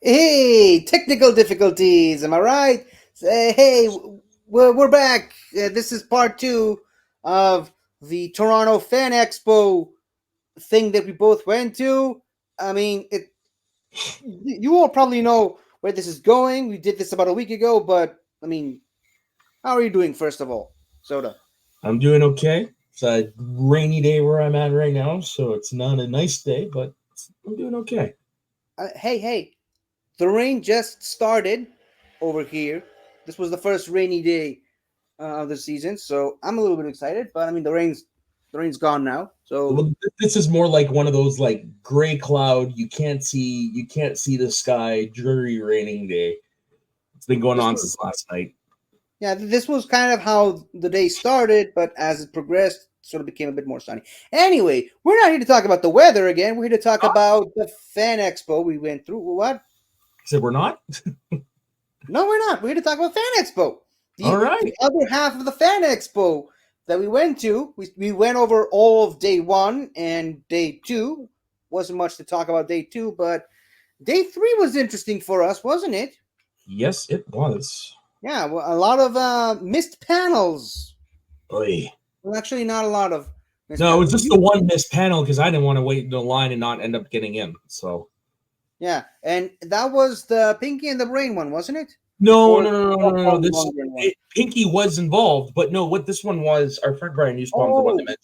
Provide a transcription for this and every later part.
Hey, technical difficulties. Am I right? Hey, we're back. This is part two of the Toronto Fan Expo thing that we both went to. I mean, you all probably know where this is going. We did this about a week ago, but I mean, how are you doing? First of all, Soda. I'm doing okay. It's a rainy day where I'm at right now, so it's not a nice day, but I'm doing okay. Hey, the rain just started over here. This was the first rainy day of the season, so I'm a little bit excited. But I mean, the rain's gone now. So Well, this is more like one of those like gray cloud. You can't see the sky, dreary raining day. It's been going this on was since last night. yeah, this was kind of how the day started, but as it progressed, sort of became a bit more sunny. Anyway, we're not here to talk about the weather again. We're here to talk about the Fan Expo we went through. What? I said we're not. No, we're not. We're here to talk about Fan Expo. All The right. other half of the Fan Expo that we went to. We went over all of day one and day two. Wasn't much to talk about day two, but day three was interesting for us, wasn't it? Yes, it was. Yeah, well, a lot of missed panels. Oy. Well, actually, not a lot of missed No, it was panels. just the one missed panel because I didn't want to wait in the line and not end up getting in. So Yeah, and that was the Pinky and the Brain one, wasn't it? no, Or no, no, no, no, no, no. This Lundgren one. Pinky was involved, but no. What this one was, our friend Brian Newsbaum was the one that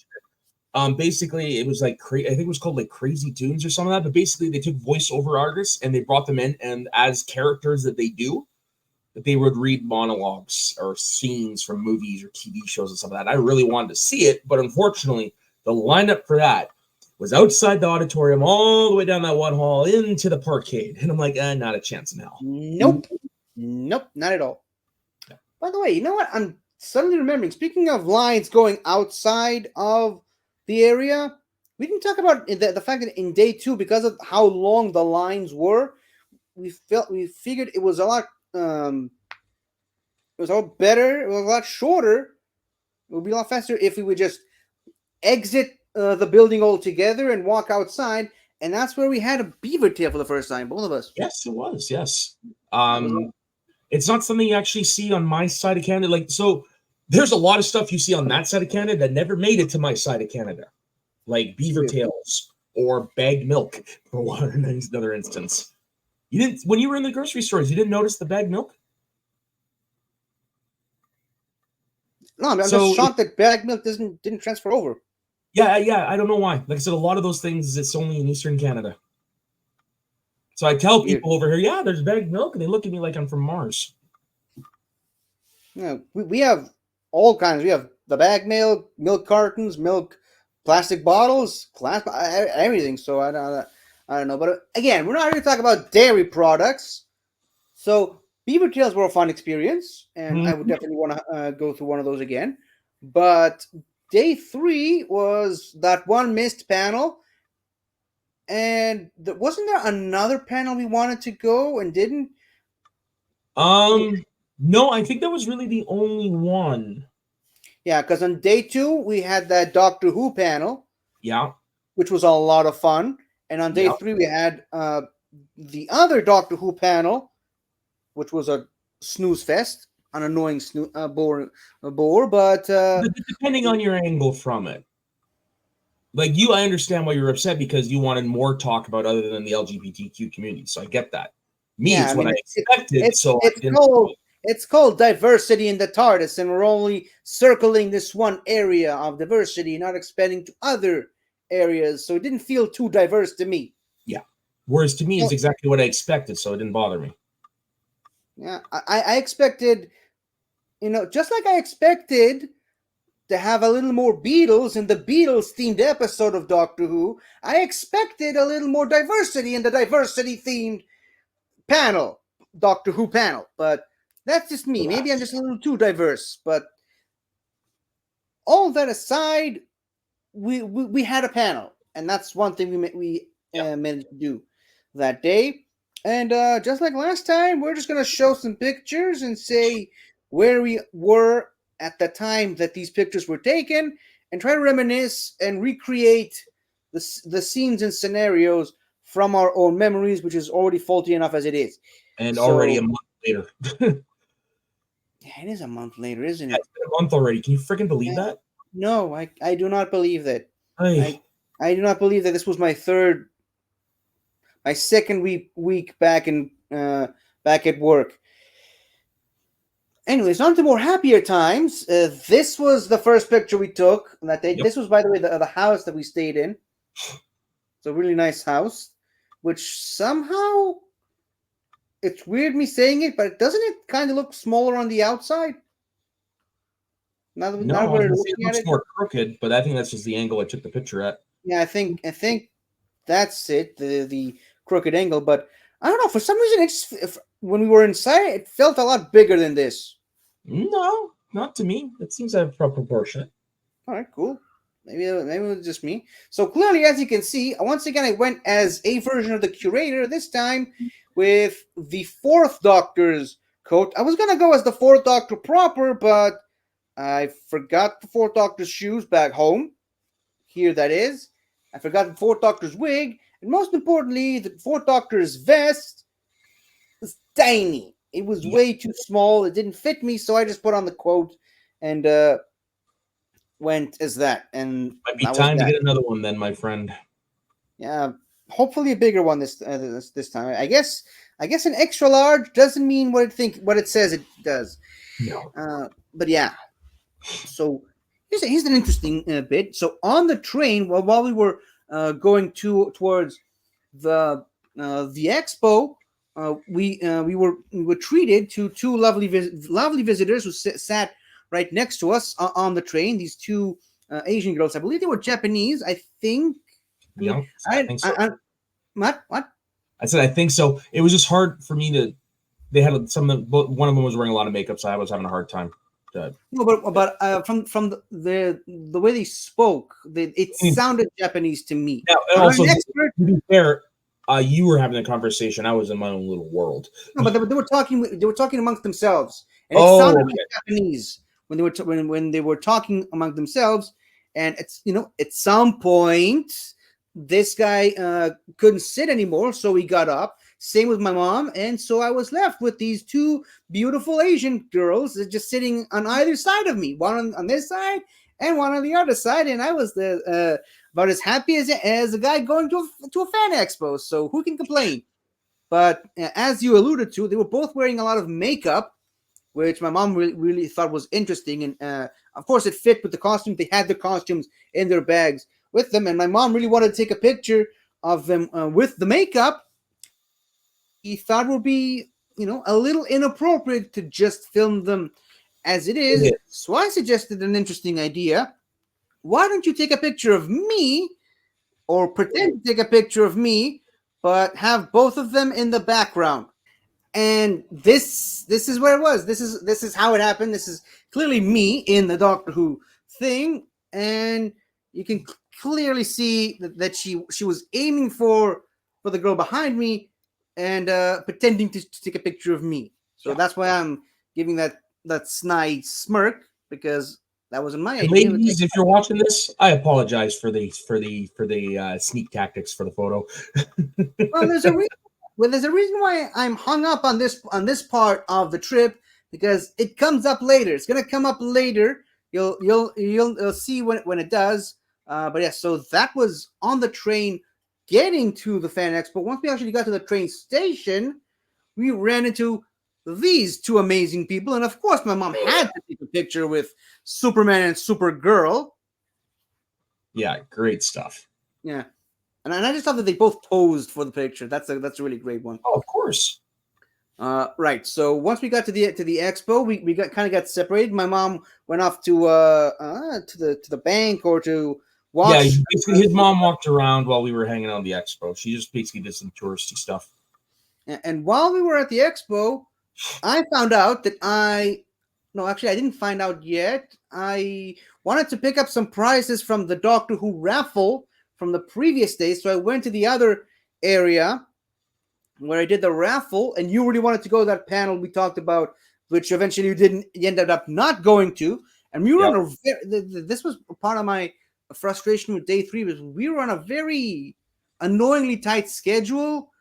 Oh, mentioned. Basically, it was like I think it was called like Crazy Tunes or something like that. But basically, they took voiceover artists and they brought them in, and as characters that they do, that they would read monologues or scenes from movies or TV shows and stuff like that. I really wanted to see it, but unfortunately, the lineup for that was outside the auditorium, all the way down that one hall into the parkade, and I'm like, not a chance in hell. nope, nope, not at all. By the way, you know what? I'm suddenly remembering. Speaking of lines going outside of the area, we didn't talk about the fact that in day two, because of how long the lines were, we figured it was a lot better, it was a lot shorter, it would be a lot faster if we would just exit the building altogether and walk outside. And that's where we had a beaver tail for the first time, both of us. Yes, it was. Yes. That was Um, it's not something you actually see on my side of Canada. Like, so there's a lot of stuff you see on that side of Canada that never made it to my side of Canada, like beaver weird. tails or bagged milk, for one another instance. You didn't when you were in the grocery stores. You didn't notice the bagged milk. No, I'm just So it, shocked that bag milk didn't transfer over. yeah, yeah, I don't know why. Like I said, a lot of those things it's only in Eastern Canada. So I tell Weird. people over here, yeah, there's bagged milk, and they look at me like I'm from Mars. Yeah, we have all kinds. We have the bag milk, milk cartons, milk, plastic bottles, everything. So I don't know. But again, we're not here to talk about dairy products. So beaver tails were a fun experience, and I would Mhm. definitely want to go through one of those again. But day three was that one missed panel, and wasn't there another panel we wanted to go and didn't? Um, no, I think that was really the only one. Yeah, because on day two we had that Doctor Who panel, Yeah, which was a lot of fun, and on day yeah. three we had the other Doctor Who panel, which was a snooze fest, an annoying bore, but Depending on your angle from it. Like you, I understand why you're upset because you wanted more talk about other than the LGBTQ community. So I get that. Me, yeah, it's I what mean I expected, so I didn't. it's called diversity in the TARDIS, and we're only circling this one area of diversity, not expanding to other areas. So it didn't feel too diverse to me. Yeah. Whereas to me, So it's exactly what I expected, so it didn't bother me. yeah, I expected, just like I expected to have a little more Beatles in the Beatles themed episode of Doctor Who, I expected a little more diversity in the diversity themed panel, Doctor Who panel. But that's just me. Maybe I'm just a little too diverse. But all that aside, we had a panel, and that's one thing Yeah. managed to do that day. And just like last time, we're just gonna show some pictures and say where we were at the time that these pictures were taken, and try to reminisce and recreate the scenes and scenarios from our own memories, which is already faulty enough as it is. And already a So month later. yeah, it is a month later, isn't Yeah, it? it's been a month already. Can you freaking believe Yeah. that? No, I do not believe that. Hey, I I do not believe that this was my second week back in back at work. Anyways, on to more happier times. This was the first picture we took that day. yep. This was, by the way, the house that we stayed in. It's a really nice house, which somehow it's weird me saying it, but doesn't it kind of look smaller on the outside? Now No, that I was we're gonna say it looking at looks it, more crooked, but I think that's just the angle I took the picture at. yeah, I think that's it, the crooked angle. But I don't know, for some reason, when we were inside, it felt a lot bigger than this. No, not to me. It seems to have proportionate. All right, cool. Maybe it was just me. So clearly, as you can see, once again, I went as a version of the curator. This time with the Fourth Doctor's coat. I was gonna go as the Fourth Doctor proper, but I forgot the Fourth Doctor's shoes back home. Here, that is. I forgot the Fourth Doctor's wig, and most importantly, the Fourth Doctor's vest was tiny. It was Yep. way too small. It didn't fit me, so I just put on the quote and went as that, and Might be that was time to that. get another one then, my friend. Yeah, hopefully a bigger one this time. I guess an extra large doesn't mean what it says it does. No. But yeah, so here's an interesting bit. So on the train, while we were going towards the expo, we were treated to two lovely visitors who sat right next to us on the train. These two Asian girls, I believe they were Japanese. I think. I mean, Yeah, I think so. what? I said I think so. It was just hard for me to. They had some of the, one of them was wearing a lot of makeup, so I was having a hard time. No, but from the way they spoke, it sounded Japanese to me. Now, and I'm not also, an to expert. be fair, you were having a conversation. I was in my own little world. No, but they were talking. They were talking amongst themselves, and it Oh, sounded like okay. Japanese when when they were talking among themselves. And it's at some point, this guy couldn't sit anymore, so he got up. Same with my mom, and so I was left with these two beautiful Asian girls just sitting on either side of me, one on this side and one on the other side, and I was about as happy as a guy going to a fan expo. So who can complain? But as you alluded to, they were both wearing a lot of makeup, which my mom really thought was interesting. And of course, it fit with the costume. They had the costumes in their bags with them. And my mom really wanted to take a picture of them with the makeup. He thought it would be, a little inappropriate to just film them as it is. Yeah. So I suggested an interesting idea. Why don't you take a picture of me or pretend to take a picture of me, but have both of them in the background? And this is where it was. This is how it happened. This is clearly me in the Doctor Who thing, and you can clearly see that she was aiming for the girl behind me and pretending to take a picture of me. So Yeah. that's why I'm giving that snide smirk, because that wasn't my And idea. ladies, if you're watching this, I apologize for the sneak tactics for the photo. Well, there's a reason why I'm hung up on this part of the trip, because it comes up later. It's gonna come up later. You'll see when it does. But yeah, so that was on the train getting to the Fan Expo. Once we actually got to the train station, we ran into these two amazing people, and of course, my mom had to take a picture with Superman and Supergirl. Yeah, great stuff. Yeah, and I just thought that they both posed for the picture. That's a really great one. Oh, of course. Right. So once we got to the expo, we got separated. My mom went off to the bank or to Yeah, watch. basically his mom walked around while we were hanging out at the expo. She just basically did some touristy stuff. And while we were at the expo, I found out that no, actually I didn't find out yet. I wanted to pick up some prizes from the Doctor Who raffle from the previous day, so I went to the other area where I did the raffle, and you really wanted to go to that panel we talked about, which eventually you ended up not going to. And we were Yep. on this was part of my frustration with day 3, was we were on a very annoyingly tight schedule,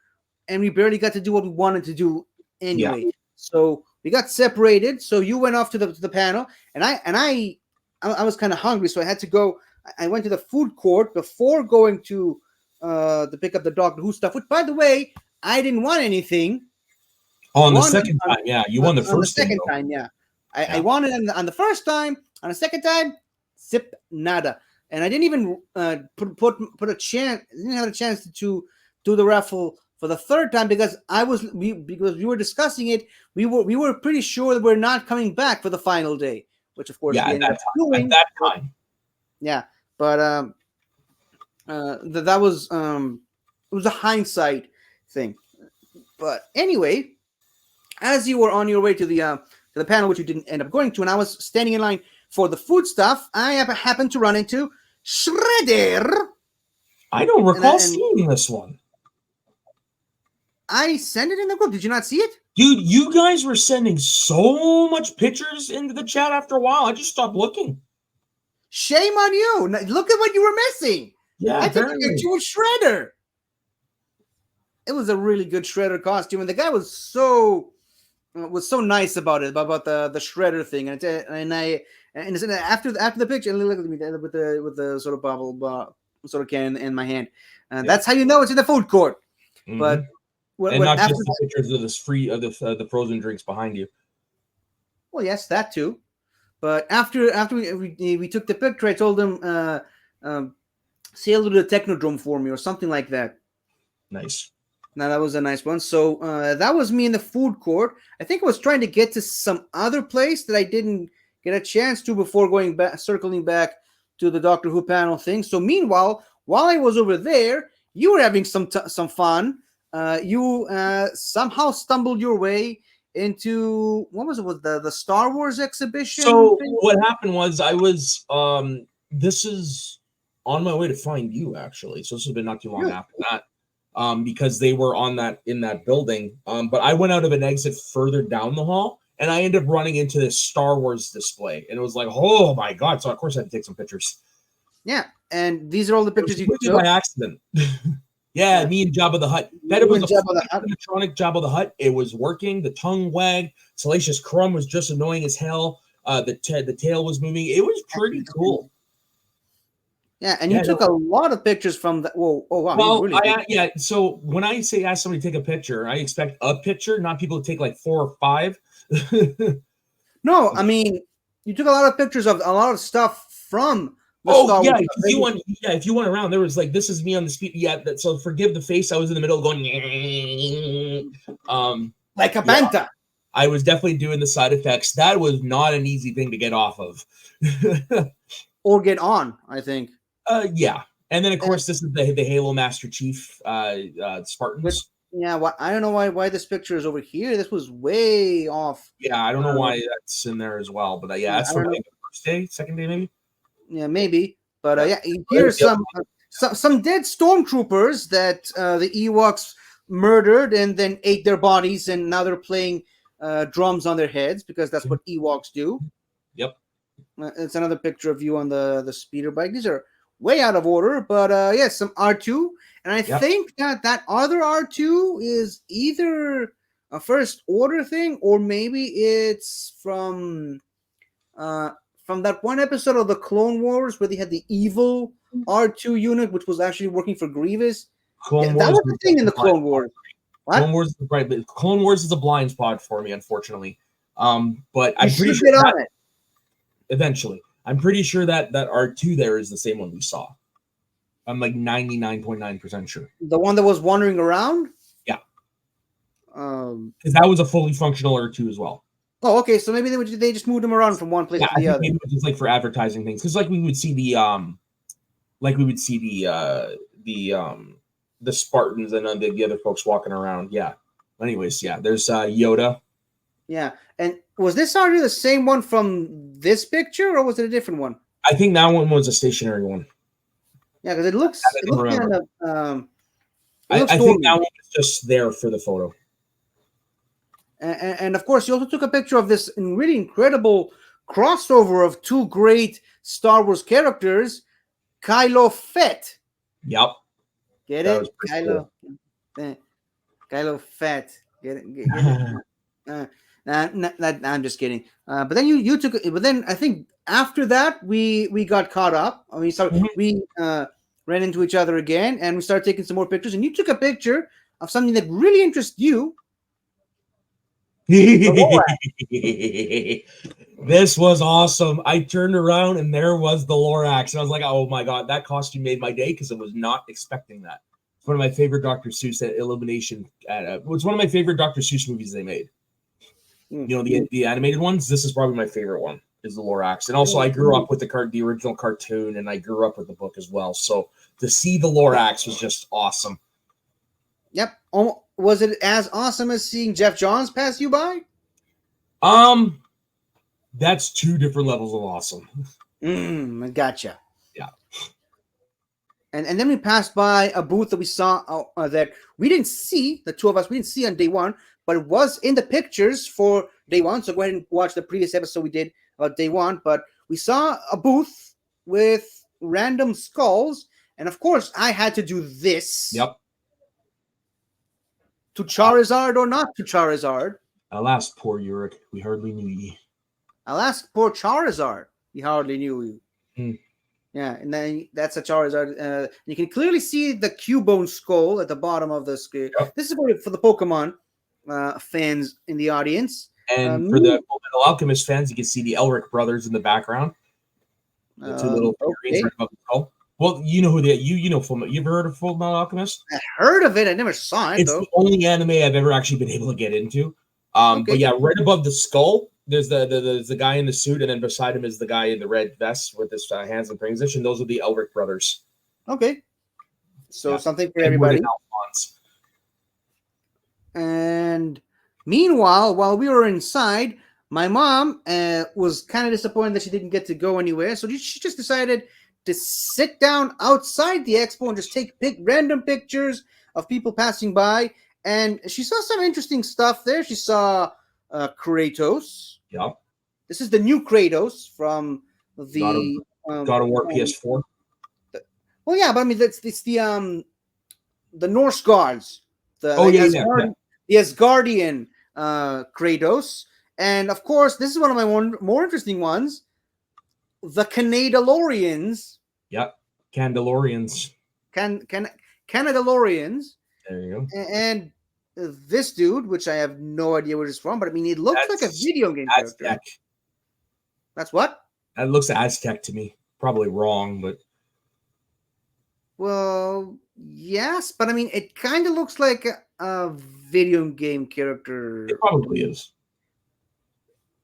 and we barely got to do what we wanted to do Yeah. anyway. So we got separated. So you went off to the panel, and I was kind of hungry, so I had to go. I went to the food court before going to pick up the Doctor Who stuff. Which, by the way, I didn't want anything. On the second time, yeah, you won the On the first thing. second Though. time, yeah. I Yeah. wanted on the first time. On the second time, zip nada. And I didn't even put a chance. Didn't have a chance to do the raffle for the third time because because we were discussing it. We were pretty sure that we're not coming back for the final day, which of course Yeah, we at ended that up time. doing. At that time. Yeah, but that was it was a hindsight thing. But anyway, as you were on your way to the panel, which you didn't end up going to, and I was standing in line for the food stuff, I happened to run into Shredder. I don't recall and seeing this one. I sent it in the group. Did you not see it? Dude, you guys were sending so much pictures into the chat after a while. I just stopped looking. Shame on you. Look at what you were missing. Yeah, I took a picture with Shredder. It was a really good Shredder costume, and the guy was so nice about it, about the Shredder thing. And after the picture, and look at me with the sort of bubble sort of can in my hand, and that's how you know it's in the food court. Mm-hmm. But and not just the pictures of this free of the frozen drinks behind you. Well, yes, that too. But after we took the picture, I told him, say hello to the Technodrome for me or something like that. Nice. Now that was a nice one. So that was me in the food court. I think I was trying to get to some other place that I didn't get a chance to before circling back to the Doctor Who panel thing. So meanwhile, while I was over there, you were having some fun. You somehow stumbled your way into what was it? Was the Star Wars exhibition? So what happened was I was this is on my way to find you actually. So this has been not too long after that. Because they were in that building. But I went out of an exit further down the hall and I ended up running into this Star Wars display. And it was like, oh my God. So of course I had to take some pictures. Yeah. And these are all the pictures you took by accident. Yeah, me and Jabba the Hutt. That was a electronic Jabba the Hutt. It was working. The tongue wagged. Salacious Crumb was just annoying as hell. The tail was moving. It was pretty cool. Yeah, and you took a lot of pictures from that. Whoa, oh wow! Well, really so when I say ask somebody to take a picture, I expect a picture, not people to take like 4 or 5. No, I mean you took a lot of pictures of a lot of stuff from. Star Wars if you went around, there was like this is me on the speed. Yeah, so forgive the face. I was in the middle going, like a banta. Yeah, I was definitely doing the side effects. That was not an easy thing to get off of, or get on. I think. Yeah, and then of course this is the Halo Master Chief Spartans. Yeah, I don't know why this picture is over here. This was way off. Yeah, I don't know why that's in there as well, but that's from like the first day, second day maybe. Yeah, maybe, but here's some dead stormtroopers that the Ewoks murdered and then ate their bodies, and now they're playing drums on their heads because that's what Ewoks do. Yep. It's another picture of you on the speeder bike. These are way out of order, but yes, some R2, and I think that other R2 is either a first order thing or maybe it's from that one episode of the Clone Wars where they had the evil R2 unit, which was actually working for Grievous. That was the thing in the Clone Wars. What? Clone Wars is a blind spot for me, unfortunately. But I'm pretty sure get on it. Eventually. I'm pretty sure that R2 there is the same one we saw. I'm like 99.9% sure. The one that was wandering around? Yeah. Because that was a fully functional R2 as well. Oh, okay. So maybe they just moved them around from one place to the other. Maybe it was just like for advertising things. Because like we would see the Spartans and the other folks walking around. Yeah. Anyways, yeah. There's Yoda. Yeah. And was this already the same one from this picture, or was it a different one? I think that one was a stationary one. Yeah, because it looks kind of. I think that one was just there for the photo. And of course, you also took a picture of this really incredible crossover of two great Star Wars characters, Kylo Fett. Yep. Get That was it, pretty Kylo? cool. Eh, Kylo Fat. Get it? Get it? Uh, nah, I'm just kidding. But then you took. But then I think after that we got caught up. I mean, so we ran into each other again, and we started taking some more pictures. And you took a picture of something that really interests you. The Lorax. This was awesome. I turned around and there was the Lorax. And I was like, oh my God, that costume made my day because I was not expecting that. It's one of my favorite Dr. Seuss Illumination. It's one of my favorite Dr. Seuss movies they made. Mm. You know, the animated ones. This is probably my favorite one, is the Lorax. And also, I grew up with the original cartoon, and I grew up with the book as well. So to see the Lorax was just awesome. Yep. Was it as awesome as seeing Jeff Johns pass you by? That's two different levels of awesome. I gotcha. Yeah. And then we passed by a booth that we saw that we didn't see, the two of us, we didn't see on day one, but it was in the pictures for day one. So go ahead and watch the previous episode we did about day one. But we saw a booth with random skulls. And of course, I had to do this. Yep. To Charizard or not to Charizard? Alas, poor Uric, we hardly knew ye. Alas, poor Charizard, we hardly knew you. Yeah, and then that's a Charizard. You can clearly see the Cubone skull at the bottom of the screen. Yep. This is for the Pokemon fans in the audience. And for the Fullmetal Alchemist fans, you can see the Elric brothers in the background. The two little figurines right above the skull. Well, you know who they you know Full. You ever heard of Fullmetal Alchemist? I heard of it. I never saw it. It's the only anime I've ever actually been able to get into. But yeah, right above the skull, there's the guy in the suit, and then beside him is the guy in the red vest with his hands in transition. Those are the Elric brothers. Okay, so something for everybody. And meanwhile, while we were inside, my mom was kind of disappointed that she didn't get to go anywhere, so she just decided to sit down outside the expo and just take random pictures of people passing by. And she saw some interesting stuff there. She saw Kratos. Yeah. This is the new Kratos from the God of War PS4. Well, yeah, but I mean it's the Norse gods. The Asgardian Kratos, and of course, this is one of my more interesting ones. The Canadalorians. Yep, Candalorians. Canadalorians. There you go. And this dude, which I have no idea where it's from, but I mean, it looks like a video game Aztec character. That's what? That looks Aztec to me. Probably wrong, but. Well, yes, but I mean, it kind of looks like a video game character. It probably is.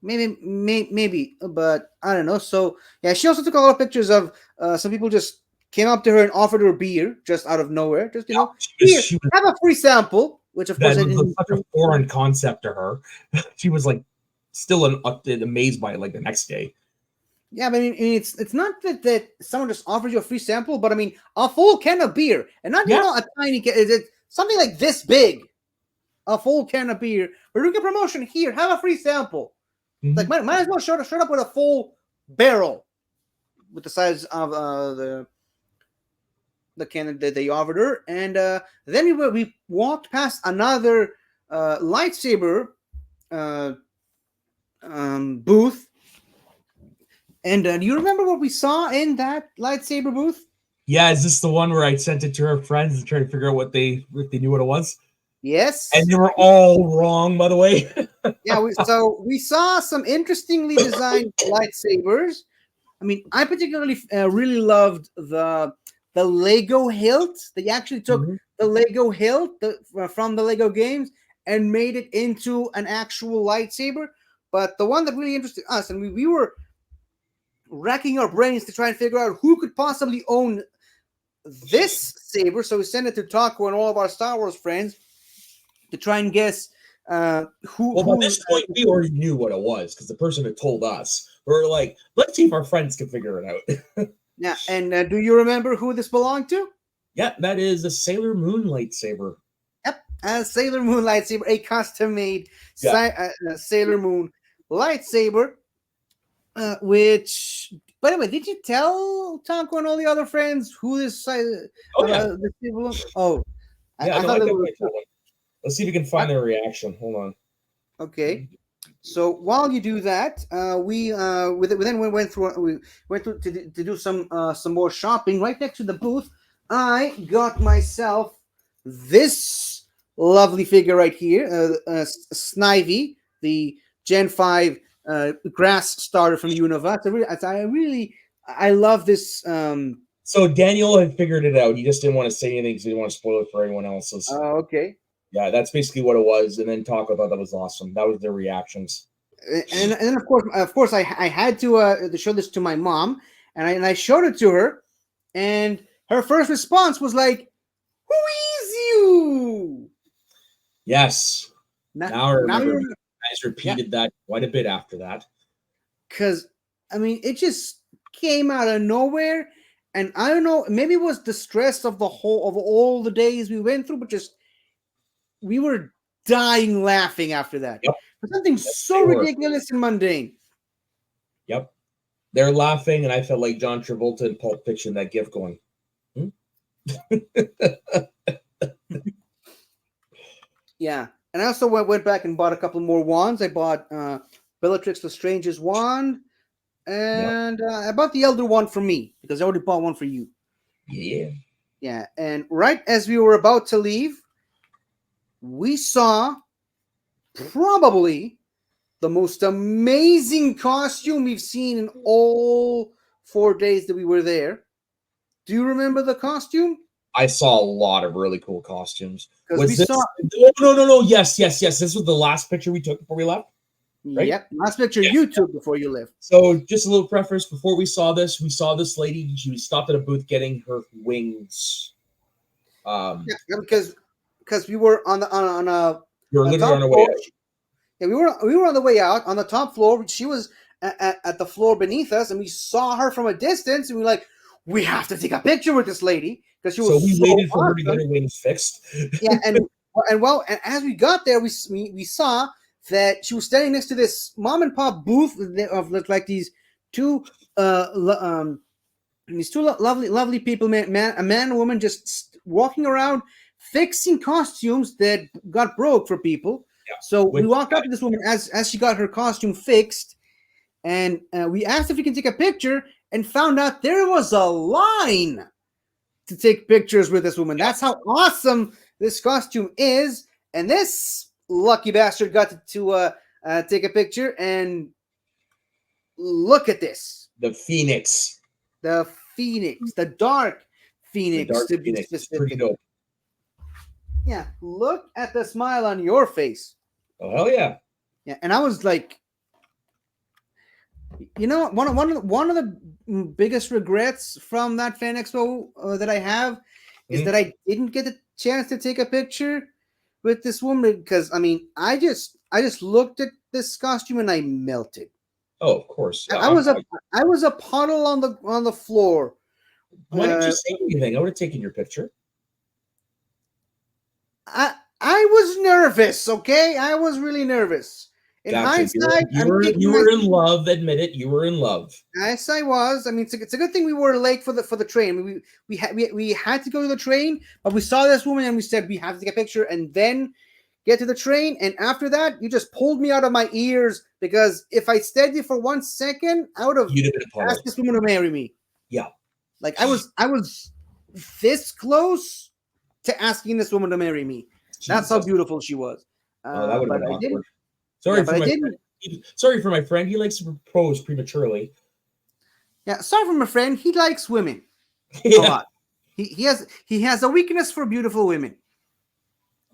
Maybe, but I don't know. So yeah, she also took a lot of pictures of some people just came up to her and offered her beer just out of nowhere. Just here, have a free sample. Which of course I didn't. Such a foreign concept to her. She was like still amazed by it like the next day. Yeah, but I mean, it's not that someone just offers you a free sample, but I mean a full can of beer, and not a tiny can. It's something like this big, a full can of beer. We're doing a promotion here. Have a free sample. Mm-hmm. Like might as well showed up with a full barrel, with the size of the can that they offered her, and then we walked past another lightsaber booth. And do you remember what we saw in that lightsaber booth? Yeah, is this the one where I sent it to her friends and tried to figure out if they knew what it was? Yes. And they were all wrong, by the way. Yeah, we saw some interestingly designed lightsabers. I mean, I particularly really loved the Lego hilt. They actually took the Lego hilt from the Lego games and made it into an actual lightsaber. But the one that really interested us, and we were racking our brains to try and figure out who could possibly own this saber. So we sent it to Taco and all of our Star Wars friends to try and guess who. Well, by this point, we already knew what it was because the person had told us. We were like, let's see if our friends can figure it out. Yeah, and do you remember who this belonged to? Yeah, that is a Sailor Moon lightsaber. Yep, a Sailor Moon lightsaber, a custom-made Sailor Moon lightsaber. Which By the way, did you tell Tonko and all the other friends who Oh yeah, this people? Oh, yeah. I No, thought I that was definitely told them. Let's see if we can find their reaction. Hold on. okay. So while you do that, we then we went through to do some more shopping. Right next to the booth, I got myself this lovely figure right here, Snivy, the Gen 5 grass starter from Unova. I love this. So Daniel had figured it out. He just didn't want to say anything because he didn't want to spoil it for anyone else's. Okay. Yeah, that's basically what it was. And then Taco thought that was awesome. That was their reactions. And then of course, I had to show this to my mom, and I showed it to her, and her first response was like, "Who is you?" Yes. Now I Now remember. you're You guys yeah, repeated that quite a bit after that. because I mean, it just came out of nowhere, and I don't know, maybe it was the stress of all the days we went through, but just we were dying laughing after that Yep. for something Yes, so they were. ridiculous and mundane. Yep. They're laughing, and I felt like John Travolta in Pulp Fiction, that gif going. Yeah, and I also went back and bought a couple more wands. I bought Bellatrix Lestrange's wand, Yep. and I bought the Elder wand for me because I already bought one for you. Yeah. Yeah, and right as we were about to leave, we saw probably the most amazing costume we've seen in all 4 days that we were there. Do you remember the costume? I saw a lot of really cool costumes. Because we Was saw. this? No. Yes. This was the last picture we took before we left, right? Yep, last picture Yes. you took before you left. So, just a little preface before we saw this lady. She was stopped at a booth getting her wings. Yeah, because we were on We were a literally top on our way floor. out. Yeah, we were on the way out on the top floor. She was at the floor beneath us, and we saw her from a distance, and we were like, we have to take a picture with this lady because she So was we so waited for her to get awesome. her wings fixed. Yeah, and as we got there, we saw that she was standing next to this mom and pop booth of like two uh lo- um these two lovely people, a man and woman, just walking around fixing costumes that got broke for people. Yeah. So we Which walked up to this woman as she got her costume fixed, and we asked if we could take a picture, and found out there was a line to take pictures with this woman. yeah. That's how awesome this costume is. And this lucky bastard got to take a picture, and look at this. The Phoenix. The Phoenix, the Dark The Phoenix Dark to be Phoenix. It's pretty specific. dope. Yeah, look at the smile on your face. Oh hell yeah. Yeah, and I was like, you know, one of the biggest regrets from that Fan Expo that I have is that I didn't get the chance to take a picture with this woman, because I mean, I just looked at this costume and I melted. Oh, of course. Yeah, I was a puddle on the floor. Why didn't you say anything? I would have taken your picture. I was nervous. Okay, I was really nervous. In hindsight, you were in love. Admit it. You were in love. Yes, I was. I mean, it's a good thing we were late for the train. I mean, we had to go to the train, but we saw this woman and we said we have to take a picture and then get to the train. And after that, you just pulled me out of my ears, because if I stayed there for 1 second, I would have asked this woman to marry me. Yeah, like I was this close to asking this woman to marry me. That's how beautiful she was. That would have been awkward. Sorry for my friend. He likes to propose prematurely. Yeah, sorry for my friend. He likes women a lot. He has a weakness for beautiful women.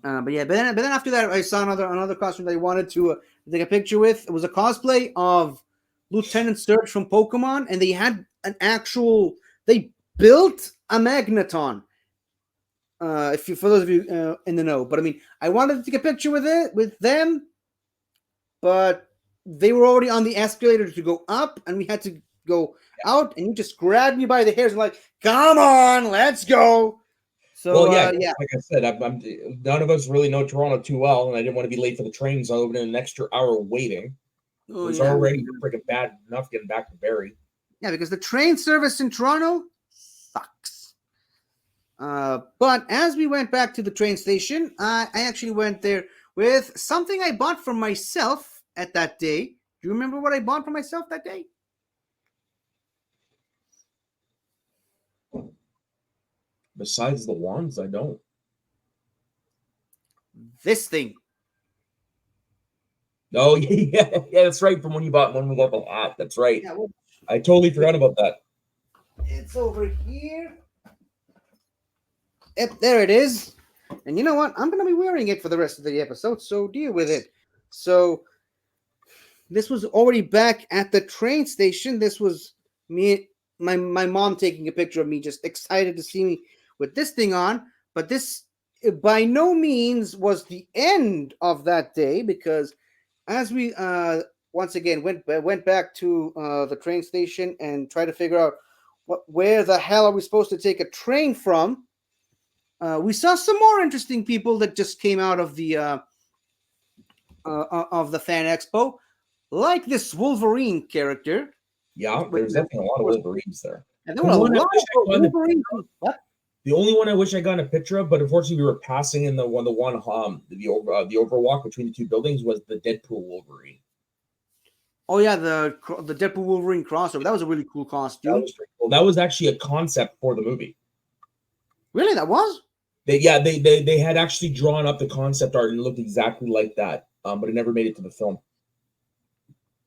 But then after that, I saw another costume that I wanted to take a picture with. It was a cosplay of Lieutenant Surge from Pokemon, and they had they built a Magneton. For those of you in the know, but I mean, I wanted to take a picture with them, but they were already on the escalator to go up, and we had to go out, and you just grabbed me by the hairs and like, come on, let's go. So, like I said, I'm none of us really know Toronto too well, and I didn't want to be late for the train, so I would have been an extra hour waiting. It was already freaking bad enough getting back to Barrie. Yeah, because the train service in Toronto sucks. But as we went back to the train station, I actually went there with something I bought for myself at that day. Do you remember what I bought for myself that day? Besides the wands, I don't. This thing. Oh yeah, yeah, that's right. From when you bought when we got the hat. That's right. Yeah, well, I totally forgot about that. it's over here. Yep, there it is. And you know what? I'm going to be wearing it for the rest of the episode, so deal with it. So this was already back at the train station. This was me, my mom taking a picture of me, just excited to see me with this thing on. But this by no means was the end of that day, because as we once again went back to the train station and tried to figure out where the hell are we supposed to take a train from. We saw some more interesting people that just came out of the Fan Expo, like this Wolverine character. Yeah, there's definitely a lot of Wolverines there. And there were a lot of Wolverines. What? The only one I wish I got a picture of, but unfortunately we were passing in the overwalk between the two buildings was the Deadpool Wolverine. Oh yeah, the Deadpool Wolverine crossover. That was a really cool costume. That was pretty cool. That was actually a concept for the movie. Really, that was? They had actually drawn up the concept art and it looked exactly like that, but it never made it to the film.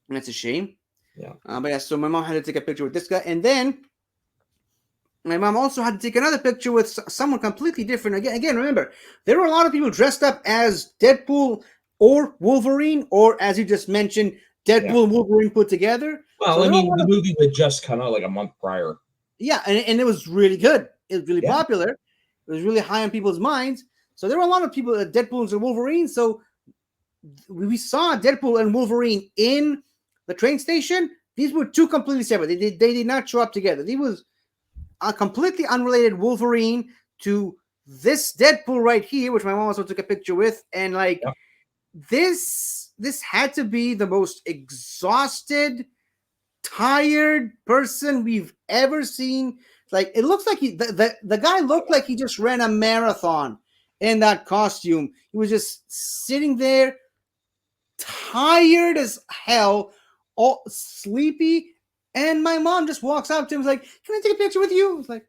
That's a shame. Yeah. But yeah, so my mom had to take a picture with this guy, and then my mom also had to take another picture with someone completely different. Again, remember, there were a lot of people dressed up as Deadpool or Wolverine, or as you just mentioned, Deadpool and Wolverine put together. Well, so I mean, the movie had just come out like a month prior. Yeah, and it was really good. It was really popular. It was really high on people's minds. So there were a lot of people, Deadpools and Wolverine. So we saw Deadpool and Wolverine in the train station. These were two completely separate. They did not show up together. These was a completely unrelated Wolverine to this Deadpool right here, which my mom also took a picture with. And like this had to be the most exhausted, tired person we've ever seen. Like, it looks like the guy looked like he just ran a marathon in that costume. He was just sitting there, tired as hell, all sleepy. And my mom just walks up to him, was like, "Can I take a picture with you?" I was like,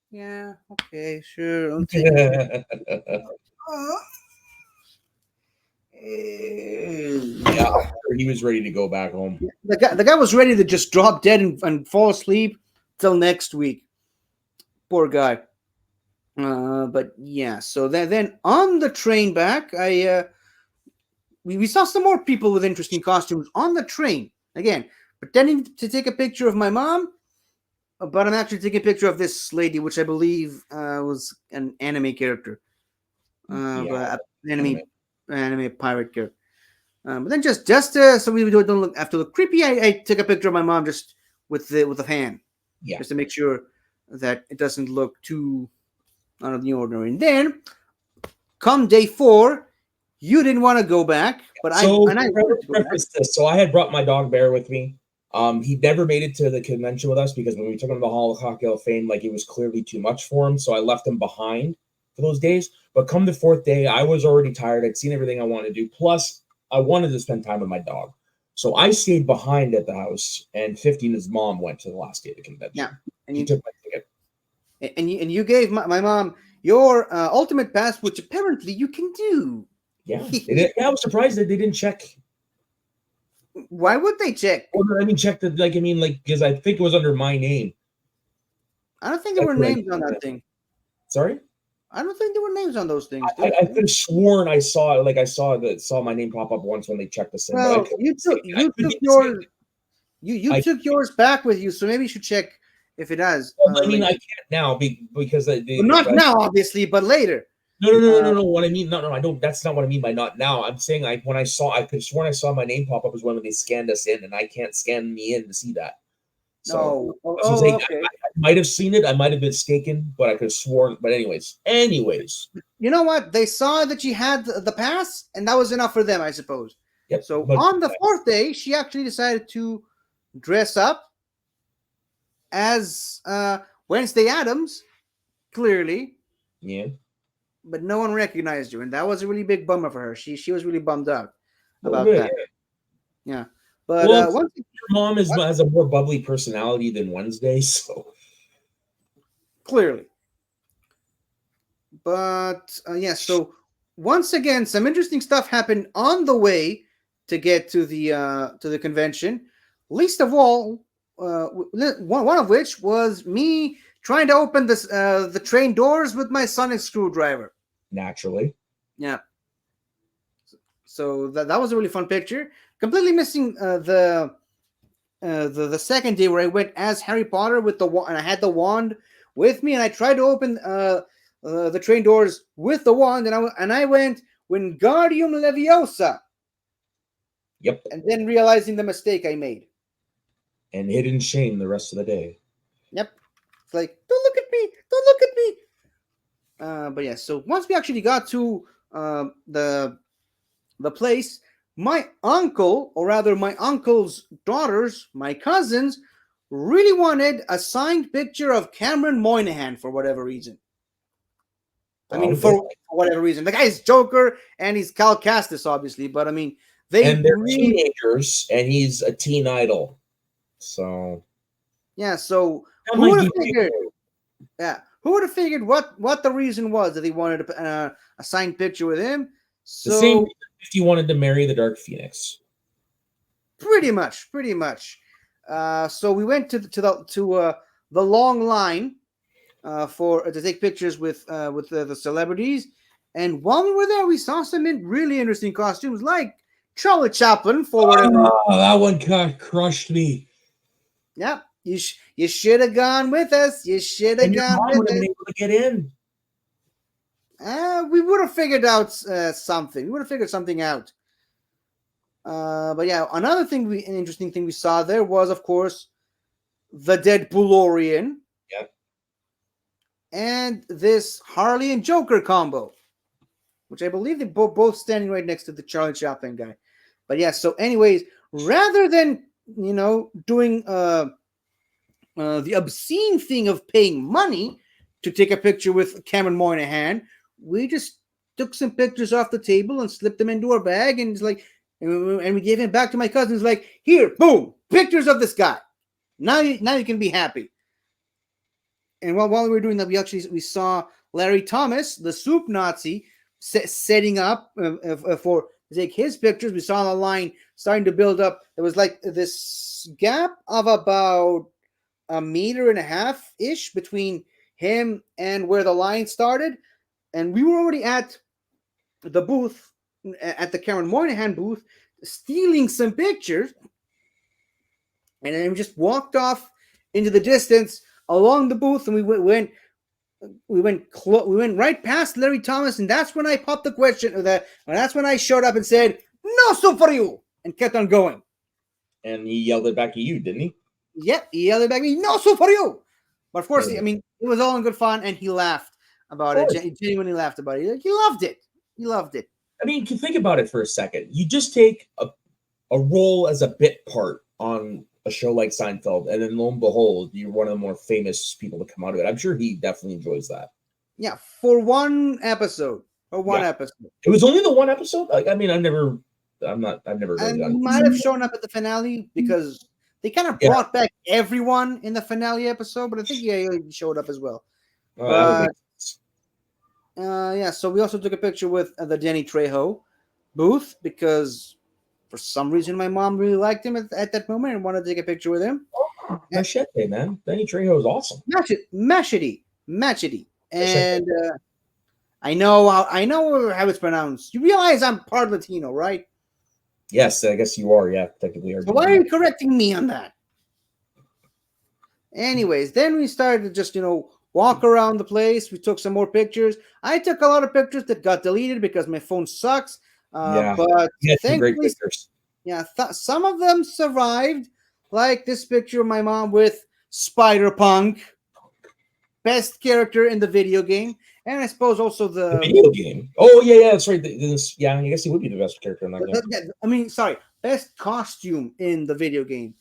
"Yeah, okay, sure." I'll take a yeah, he was ready to go back home. The guy was ready to just drop dead and fall asleep till next week. Poor guy. But yeah, so then on the train back, we saw some more people with interesting costumes on the train. Again, pretending to take a picture of my mom, but I'm actually taking a picture of this lady, which I believe was an anime character, but anime pirate character. But then just so we don't look creepy, I took a picture of my mom just with the fan, just to make sure that it doesn't look too out of the ordinary. And then, come day 4, you didn't want to go back, but I wanted to go back. So I had brought my dog Bear with me. He never made it to the convention with us because when we took him to the Hall of Cocktail of Fame, like, it was clearly too much for him. So I left him behind for those days. But come the 4th day, I was already tired. I'd seen everything I wanted to do. Plus, I wanted to spend time with my dog. So I stayed behind at the house, and 50 and his mom went to the last day of the convention. Yeah, and he took my ticket. And you gave my mom your ultimate pass, which apparently you can do. Yeah, I was surprised that they didn't check. Why would they check? Well, I mean, check the because I think it was under my name. I don't think there were names on that thing. Sorry, I don't think there were names on those things. I could have sworn I saw my name pop up once when they checked the symbol. Well, you took yours back with you, so maybe you should check if it does. Well, I mean, I can't now because not now, obviously, but later. No. What I mean, no, I don't. That's not what I mean by not now. I'm saying I could have sworn I saw my name pop up as when they scanned us in, and I can't scan me in to see that. So, okay. I might have seen it. I might have been mistaken, but I could have sworn. But anyways, you know what? They saw that she had the pass, and that was enough for them, I suppose. Yep. So on the 4th day, she actually decided to dress up as Wednesday Adams, clearly, Yeah. but no one recognized her, and that was a really big bummer for her. She was really bummed out A little about bit. that. Yeah. Yeah, but Well, once your mom what, has a more bubbly personality than Wednesday, so clearly, but yeah. So once again, some interesting stuff happened on the way to get to the convention. Least of all, one of which was me trying to open the train doors with my sonic screwdriver. naturally. Yeah. So that was a really fun picture. Completely missing the second day where I went as Harry Potter with the wand, and I had the wand with me, and I tried to open the train doors with the wand, and I went Wingardium Leviosa, Yep. and then realizing the mistake I made. And hidden shame the rest of the day. Yep, it's like don't look at me, don't look at me. But yeah, so once we actually got to the place, my uncle, or rather my uncle's daughters, my cousins, really wanted a signed picture of Cameron Moynihan for whatever reason. I mean, Well, they, for whatever reason. The guy's Joker and he's Cal Castis, obviously, but I mean, they and they're really, teenagers, and he's a teen idol. So yeah. So that who might would have give figured? you Yeah, who would have figured what the reason was that he wanted a signed picture with him? the same So reason if you wanted to marry the Dark Phoenix. pretty much. So we went to the long line for to take pictures with the celebrities. And while we were there, we saw some really interesting costumes, like Charlie Chaplin for whatever. Oh, that one crushed me. Yeah, you should have gone with us. You should have And your gone mom with would have us. been able to get in. We would have figured out something. We would have figured something out. But yeah, another thing an interesting thing we saw there was, of course, the Deadpoolorian Yep. and this Harley and Joker combo, which I believe they both standing right next to the Charlie Chaplin guy. But yeah, so anyways, rather than doing the obscene thing of paying money to take a picture with Cameron Moynihan, we just took some pictures off the table and slipped them into our bag, and it's like, and we gave him back to my cousins. Like, here, boom, pictures of this guy. Now you can be happy. And while we were doing that, we saw Larry Thomas, the soup Nazi, setting up for to take his pictures. We saw the line starting to build up. There was like this gap of about a meter and a half ish between him and where the line started, and we were already at the booth, at the Cameron Moynihan booth, stealing some pictures, and then we just walked off into the distance along the booth, and we went right past Larry Thomas, and that's when I popped the question of that. And that's when I showed up and said, "No soup for you," and kept on going. And he yelled it back at you, didn't he? Yep, he yelled it back at me, "No soup for you." But of course, Yeah. I mean, it was all in good fun, and he laughed about Of it. course. He genuinely laughed about it. He loved it. He loved it. I mean, you think about it for a second. You just take a role as a bit part on a show like Seinfeld, and then lo and behold, you're one of the more famous people to come out of it. I'm sure he definitely enjoys that. Yeah, for one episode. For one Yeah. episode. It was only the one episode. Like, I mean, I've never really And done he it. might have shown up at the finale because they kind of Yeah. brought back everyone in the finale episode, but I think he showed up as well. That would make sense. Yeah, so we also took a picture with the Danny Trejo booth because for some reason my mom really liked him at that moment and wanted to take a picture with him. Machete, man. Danny Trejo is awesome. Machete. And I know how it's pronounced. You realize I'm part Latino, right? Yes, I guess you are. Yeah, technically. So why are you correcting me on that? Anyways, then we started to just, walk around the place. We took some more pictures. I took a lot of pictures that got deleted because my phone sucks. Yeah. But You had some great thankfully, pictures. yeah, some of them survived. Like this picture of my mom with Spider-Punk, best character in the video game. And I suppose also The video game. Oh yeah, that's right. Yeah, I guess he would be the best character in that game. sorry, best costume in the video game.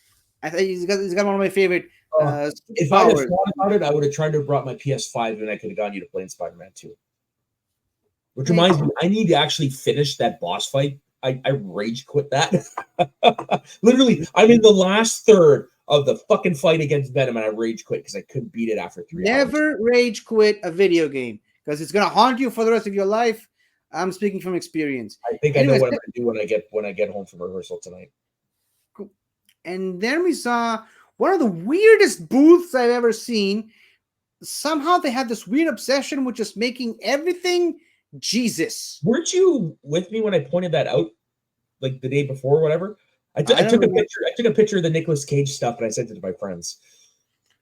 I think he's got one of my favorite Uh, if I'd have powers. thought about it, I would have tried to have brought my PS5 and I could have gotten you to play in Spider-Man 2. Which Hey, reminds me, I need to actually finish that boss fight. I rage quit that. Literally, I'm in the last third of the fucking fight against Venom, and I rage quit because I couldn't beat it after 3 hours. never rage quit a video game because it's gonna haunt you for the rest of your life. I'm speaking from experience. I think I know Anyways, what I'm gonna do when I get home from rehearsal tonight. and then we saw one of the weirdest booths I've ever seen. Somehow they had this weird obsession with just making everything Jesus. Weren't you with me when I pointed that out, like the day before, or whatever? I I don't took a remember. picture. I took a picture of the Nicolas Cage stuff and I sent it to my friends.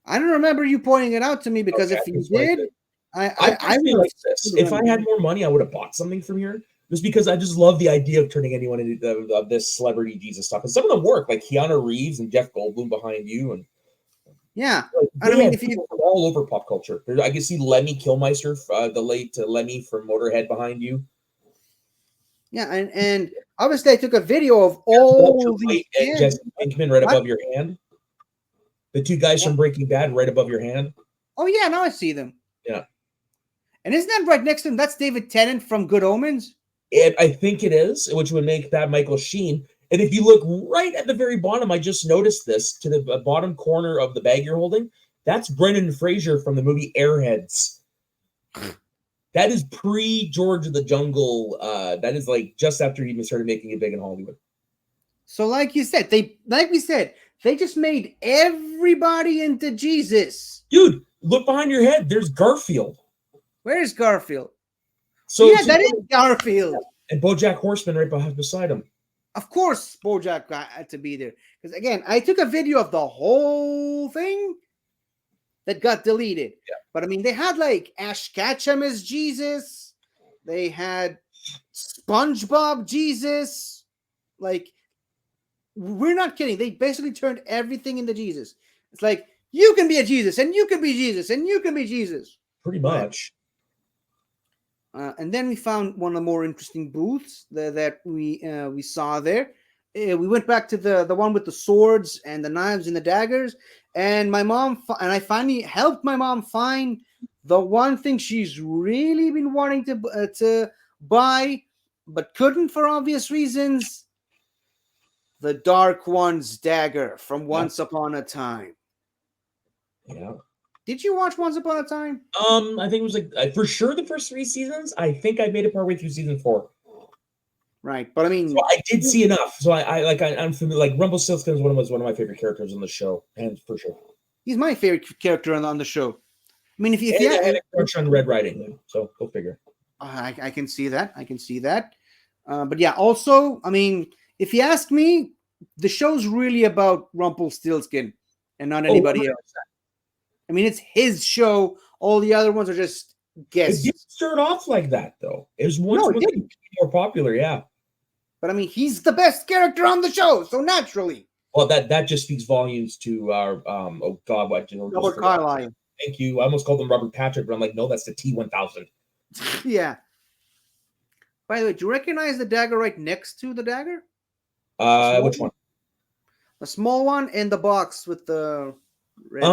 I don't remember you pointing it out to me because Okay, if you that's what I did, did. I I would personally like this. If I had more money, I would have bought something from here. Just because I just love the idea of turning anyone into of this celebrity Jesus stuff. And some of them work, like Keanu Reeves and Jeff Goldblum behind you, and Yeah, like, and I they mean, had if you people from all over pop culture. I can see Lemmy Kilmister, the late Lemmy from Motorhead behind you. yeah, and obviously I took a video of Walter all these White and fans. Jesse Pinkman right What? above your hand. The two guys from Breaking Bad right above your hand. Oh yeah, now I see them. Yeah. And isn't that right next to him? That's David Tennant from Good Omens. I think it is, which would make that Michael Sheen. And if you look right at the very bottom, I just noticed this to the bottom corner of the bag you're holding. That's Brendan Fraser from the movie Airheads. That is pre George of the Jungle. That is like just after he started making it big in Hollywood. So, like we said, they just made everybody into Jesus. Dude, look behind your head. There's Garfield. Where's Garfield? So Yeah, that is Garfield. And BoJack Horseman right beside him. Of course, BoJack had to be there because again, I took a video of the whole thing that got deleted. Yeah. But I mean, they had like Ash Ketchum as Jesus. They had SpongeBob Jesus. Like, we're not kidding. They basically turned everything into Jesus. It's like you can be a Jesus, and you can be Jesus, and you can be Jesus. Pretty much. And then we found one of the more interesting booths that we saw there. We went back to the one with the swords and the knives and the daggers, and I finally helped my mom find the one thing she's really been wanting to buy, but couldn't for obvious reasons. The Dark One's dagger from Once Upon a Time. Yeah. Did you watch Once Upon a Time? I think it was like for sure the first 3 seasons. I think I made it partway through season 4. Right, but I mean, so I did see enough. So I'm familiar. Like Rumpelstiltskin was one of my favorite characters on the show, and for sure, he's my favorite character on the show. I mean, if you had a crush on Red Riding, so go figure. I can see that. I can see that. But yeah, also, I mean, if you ask me, the show's really about Rumpelstiltskin and not anybody else. I mean, it's his show. All the other ones are just guests. It didn't start off like that, though. It was once more popular, yeah. But I mean, he's the best character on the show, so naturally. Well, that just speaks volumes to our oh god, what Robert Carlyle. Thank you. I almost called him Robert Patrick, but I'm like, no, that's the T-1000. Yeah. By the way, do you recognize the dagger right next to the dagger? Which one? The small one in the box with the red.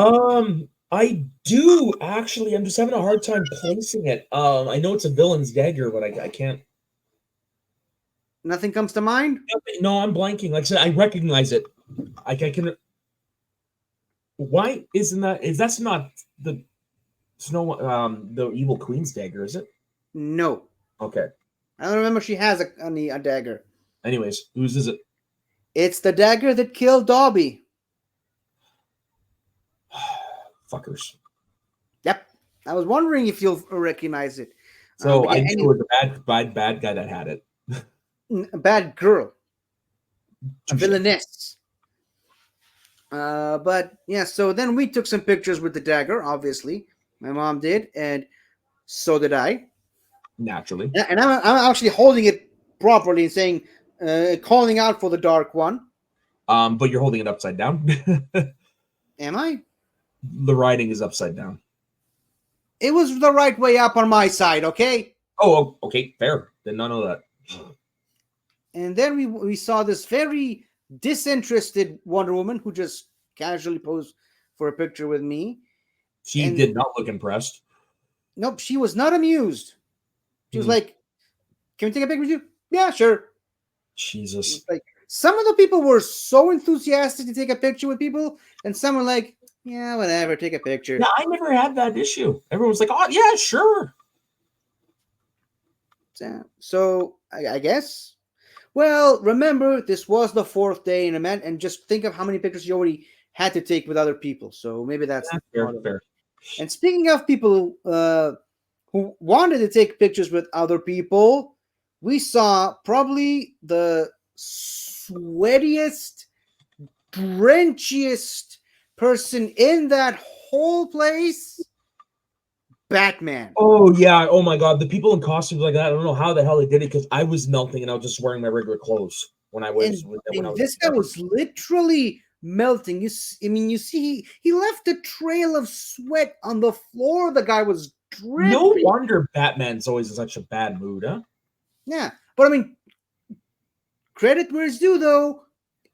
I do actually. I'm just having a hard time placing it. I know it's a villain's dagger, but I can't. Nothing comes to mind? No, I'm blanking. Like I said, I recognize it. I can. Why isn't that? That's not the the Evil Queen's dagger, is it? No. Okay. I don't remember she has a dagger. Anyways, whose is it? It's the dagger that killed Dobby. Fuckers. Yep. I was wondering if you'll recognize it. So I knew it was a bad guy that had it. A bad girl. A villainess. But yeah, so then we took some pictures with the dagger, obviously. My mom did, and so did I. Naturally. And I'm actually holding it properly and saying, calling out for the Dark One. But you're holding it upside down. Am I? The writing is upside down. It was the right way up on my side, okay? Oh, okay, fair. Did not know that. And then we saw this very disinterested Wonder Woman who just casually posed for a picture with me. She And did not look impressed. nope, she was not amused. She was Hmm. like, "Can we take a picture with you?" Yeah, sure. Jesus. It's like some of the people were so enthusiastic to take a picture with people, and some were like, "Yeah, whatever, take a Yeah, picture." I never had that issue. Everyone was like, "Oh yeah, sure." So I guess. Well, remember this was the fourth day in a man, and just think of how many pictures you already had to take with other people. So maybe that's Yeah, fair, part of it. fair. And speaking of people who wanted to take pictures with other people, we saw probably the sweatiest, drenchiest person in that whole place, Batman. Oh yeah. Oh my God. The people in costumes like that. I don't know how the hell they did it because I was melting and I was just wearing my regular clothes when I was And with I when I mean, was this guy there. was literally melting. I mean, you see, he left a trail of sweat on the floor. The guy was No dripping. wonder Batman's always in such a bad mood, huh? Yeah, but I mean, credit where it's due, though.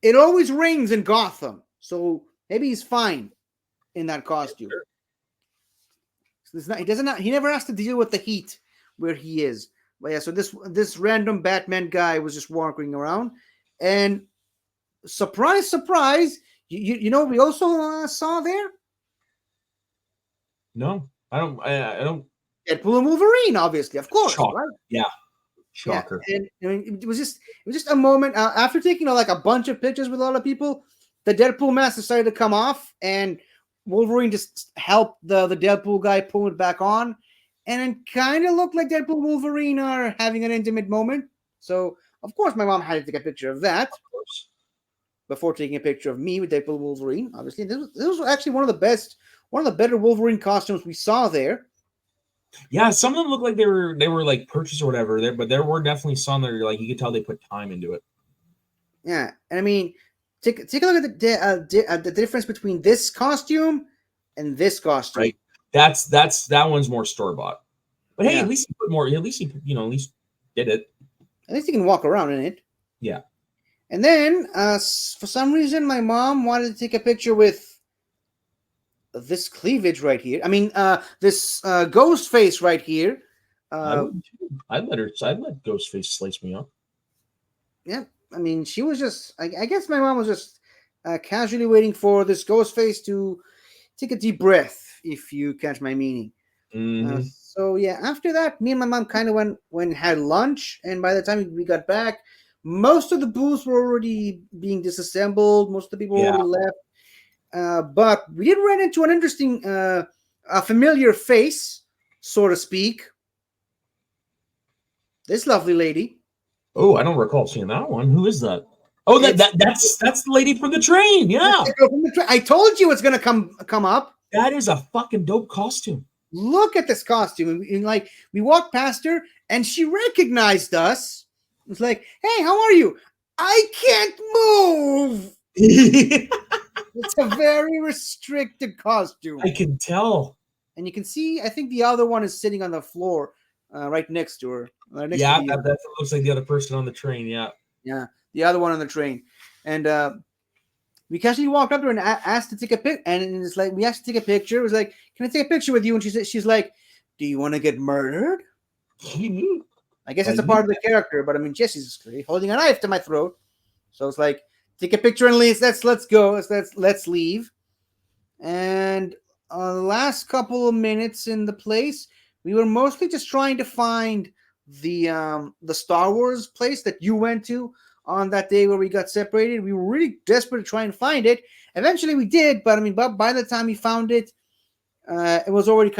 It always rains in Gotham, so maybe he's fine in that costume. So it's not, he doesn't. He never has to deal with the heat where he is. But yeah, so this random Batman guy was just walking around, and surprise, surprise, you know what we also saw there? No, I don't. I don't. Deadpool and Wolverine, obviously, of course, Shocker. right? Yeah, Yeah, shocker. and I mean, it was just a moment after taking like a bunch of pictures with a lot of people. The Deadpool mask decided to come off, and Wolverine just helped the Deadpool guy pull it back on, and it kind of looked like Deadpool and Wolverine are having an intimate moment. So of course, my mom had to take a picture of that Of course. before taking a picture of me with Deadpool and Wolverine. Obviously, this was actually one of the better Wolverine costumes we saw there. Yeah, some of them look like they were like purchased or whatever. There, but there were definitely some that are like you could tell they put time into it. Yeah, and I mean, take a look at the difference between this costume and this costume. Right. That one's more store bought. But hey, at Yeah, least he put more. At least he at least did it. at least you can walk around in it. Yeah. And then, for some reason, my mom wanted to take a picture with this cleavage right here. I mean, this ghost face right here. I Uh, would too. I'd let Ghostface slice me up. yeah, I mean, she was just. I guess my mom was just casually waiting for this ghost face to take a deep breath, if you catch my meaning. Hmm. So yeah, after that, me and my mom kind of went and had lunch, and by the time we got back, most of the booths were already being disassembled. Most of the people Yeah. already left. But we did run into an interesting, a familiar face, so to speak. This lovely lady. Oh, I don't recall seeing that one. Who is that? Oh, that, It's that that's the lady from the train. Yeah. I told you it's gonna come up. That is a fucking dope costume. Look at this costume. And like we walked past her, and she recognized us. It's like, hey, how are you? I can't move. It's a very restricted costume. I can tell. And you can see, I think the other one is sitting on the floor right next to her, next to Yeah, the, that looks like the other person on the train. Yeah. yeah, the other one on the train. And we casually walked up to her and asked to take a pic. And it's like, we asked to take a picture. It was like, can I take a picture with you? And she's like, do you want to get murdered? I guess it's a part of the character, but I mean, Jesse's holding a knife to my throat. So it's like, take a picture and leave. Let's go. Let's leave. And the last couple of minutes in the place, we were mostly just trying to find the Star Wars place that you went to on that day where we got separated. We were really desperate to try and find it. Eventually, we did, but I mean, by the time we found it, it was already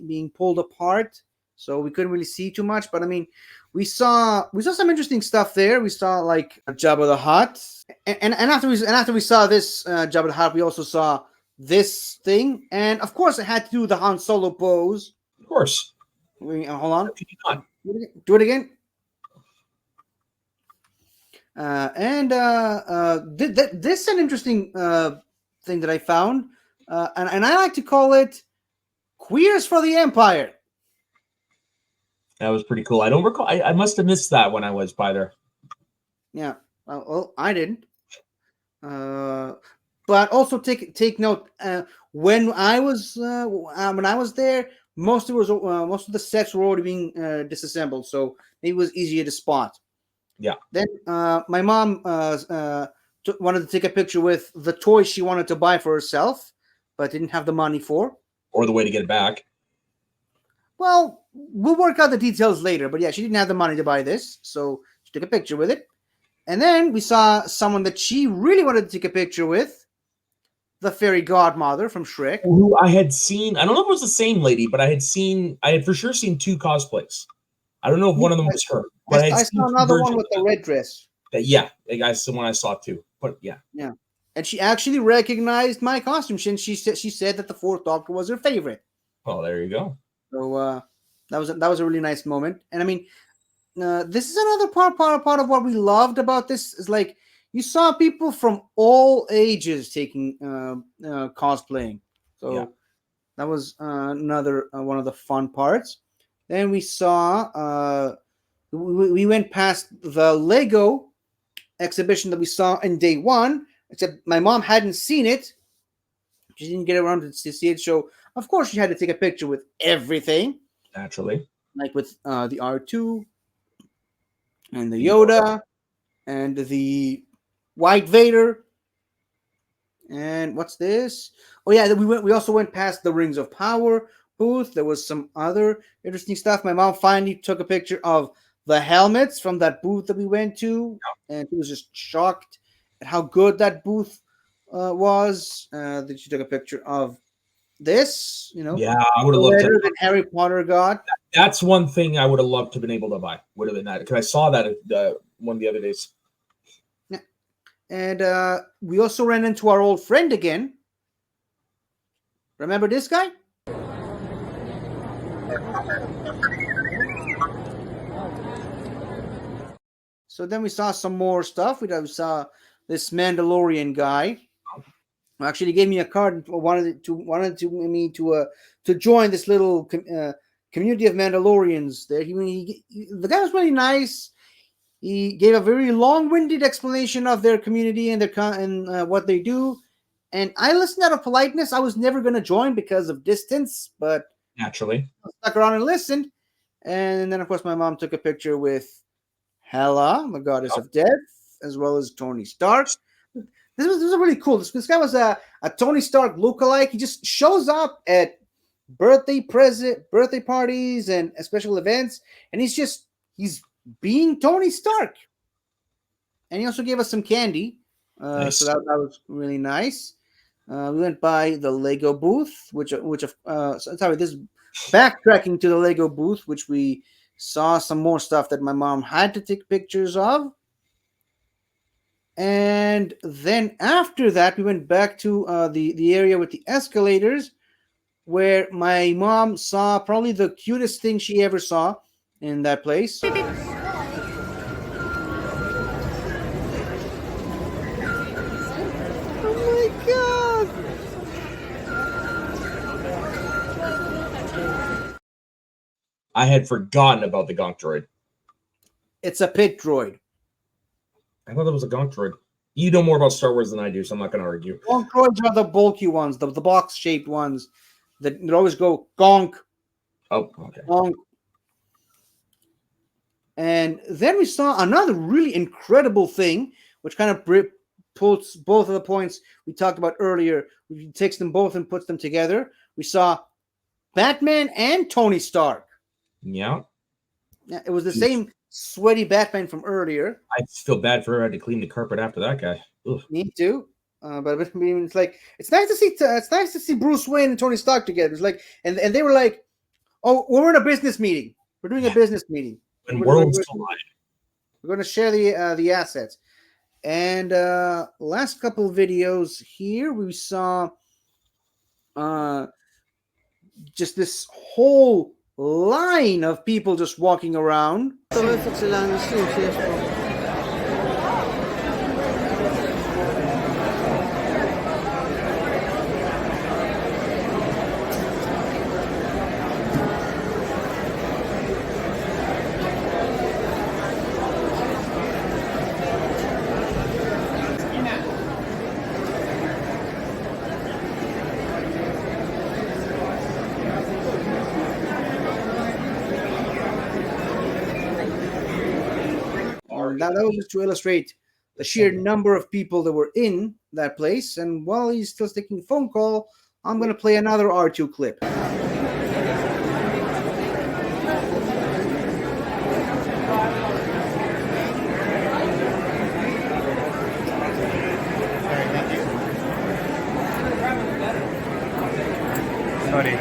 being pulled apart, so we couldn't really see too much. But I mean, we saw some interesting stuff there. We saw like Jabba the Hutt, and after we saw this Jabba the Hutt, we also saw this thing, and of course, it had to do with the Han Solo pose. Of course. Hold on, How could you not? do it again. This is an interesting thing that I found, and I like to call it Queers for the Empire. That was pretty cool. I don't recall. I must have missed that when I was by there. Yeah, well, I didn't. but also take note. When I was there, most of the sets were already being disassembled, so it was easier to spot. Yeah. Then my mom wanted to take a picture with the toy she wanted to buy for herself, but didn't have the money for. Or the way to get it back. Well, we'll work out the details later, but yeah, she didn't have the money to buy this, so she took a picture with it. And then we saw someone that she really wanted to take a picture with, the fairy godmother from Shrek. Who I had seen, I don't know if it was the same lady, but I had for sure seen two cosplays. I don't know if one of them was her, but I I had seen saw two another one versions with the red dress. yeah, that's the one I saw too. But yeah. Yeah. And she actually recognized my costume. She said that the Fourth Doctor was her favorite. Well, there you go. So that was a really nice moment. And I mean, this is another part of what we loved about this is like you saw people from all ages taking cosplaying. So Yeah. that was another one of the fun parts. Then we saw we went past the Lego exhibition that we saw in day one, except my mom hadn't seen it. She didn't get around to see it. So of course she had to take a picture with everything, Naturally. like with the R2 and the Yoda and the White Vader. And what's this? Oh yeah, we also went past the Rings of Power booth. There was some other interesting stuff. My mom finally took a picture of the helmets from that booth that we went to, and she was just shocked at how good that booth was. Then she took a picture of this, Yeah, I would the have loved to. letter that Harry Potter got. That's one thing I would have loved to have been able to buy. Would have been that because I saw that one of the other days. Yeah. And we also ran into our old friend again. Remember this guy? So then we saw some more stuff. We saw this Mandalorian guy who actually gave me a card and wanted to join this little community of Mandalorians. There, the guy was really nice. He gave a very long-winded explanation of their community and what they do. And I listened out of politeness. I was never going to join because of distance, but Naturally. I stuck around and listened. And then, of course, my mom took a picture with Hela, the goddess of death, as well as Tony Stark. This was really cool. This guy was a Tony Stark lookalike. He just shows up at birthday parties and special events, and he's being Tony Stark. And he also gave us some candy, Nice. so that was really nice. We went by the Lego booth, this is backtracking to the Lego booth, which we saw some more stuff that my mom had to take pictures of. And then after that, we went back to the area with the escalators, where my mom saw probably the cutest thing she ever saw in that place. I had forgotten about the Gonk droid. It's a pit droid. I thought it was a Gonk droid. You know more about Star Wars than I do, so I'm not going to argue. Gonk droids are the bulky ones, the box-shaped ones that always go gonk. Oh, okay. Gonk. And then we saw another really incredible thing, which kind of pulls both of the points we talked about earlier. We takes them both and puts them together. We saw Batman and Tony Stark. Yeah. Yeah, it was the same sweaty Batman from earlier. I feel bad for her. I had to clean the carpet after that guy. Ugh. Me too. But I mean, it's nice to see Bruce Wayne and Tony Stark together. It's like, and they were like, "Oh, we're in a business meeting. We're doing a business meeting. When worlds collide. We're going to share the assets." And last couple of videos here, we saw just this whole line of people just walking around. and that was just to illustrate the sheer number of people that were in that place. And while he's still taking a phone call, I'm going to play another R2 clip. Sorry.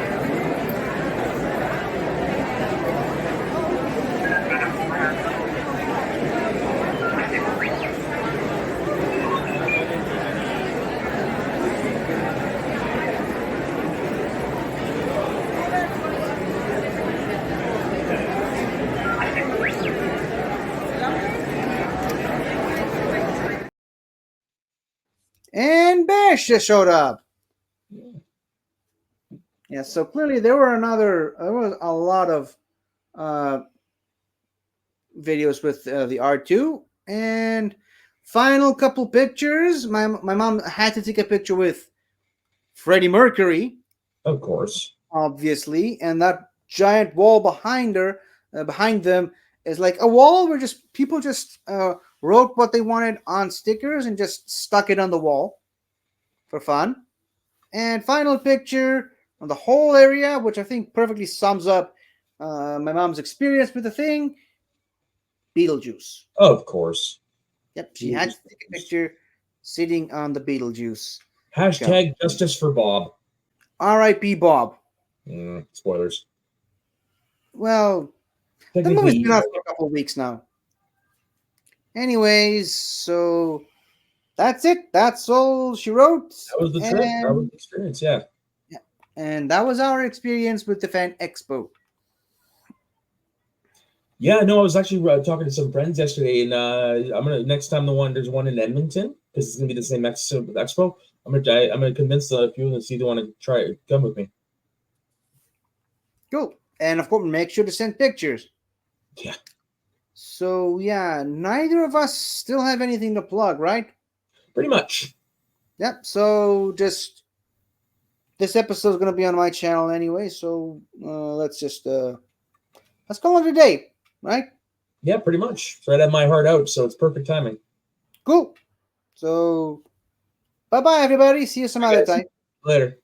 And Bash just showed up. Yeah, so clearly there was a lot of videos with the R2. And final couple pictures. My mom had to take a picture with Freddie Mercury, Of course. obviously, and that giant wall behind them, is like a wall where just people just wrote what they wanted on stickers and just stuck it on the wall for fun. And final picture on the whole area, which I think perfectly sums up my mom's experience with the thing. Beetlejuice. Of course. Yep, she had to take a picture sitting on the Beetlejuice. Hashtag justice for Bob. R.I.P. Bob. Spoilers. Well, the Technically, movie's been out for a couple of weeks now. Anyways, so that's it. That's all she wrote. that was the trip. That was the experience. Yeah. And that was our experience with the Fan Expo. Yeah, no, I was actually talking to some friends yesterday, and I'm gonna next time there's one in Edmonton because it's gonna be the same expo. I'm gonna convince a few of them to see they want to come with me. Cool. And of course, make sure to send pictures. Yeah. So yeah, neither of us still have anything to plug, right? Pretty much. Yep. So just this episode is gonna be on my channel anyway. So let's call it a day, right? Yeah, pretty much. So I'd have my heart out, so it's perfect timing. Cool. So bye bye everybody. See you some other time. Later.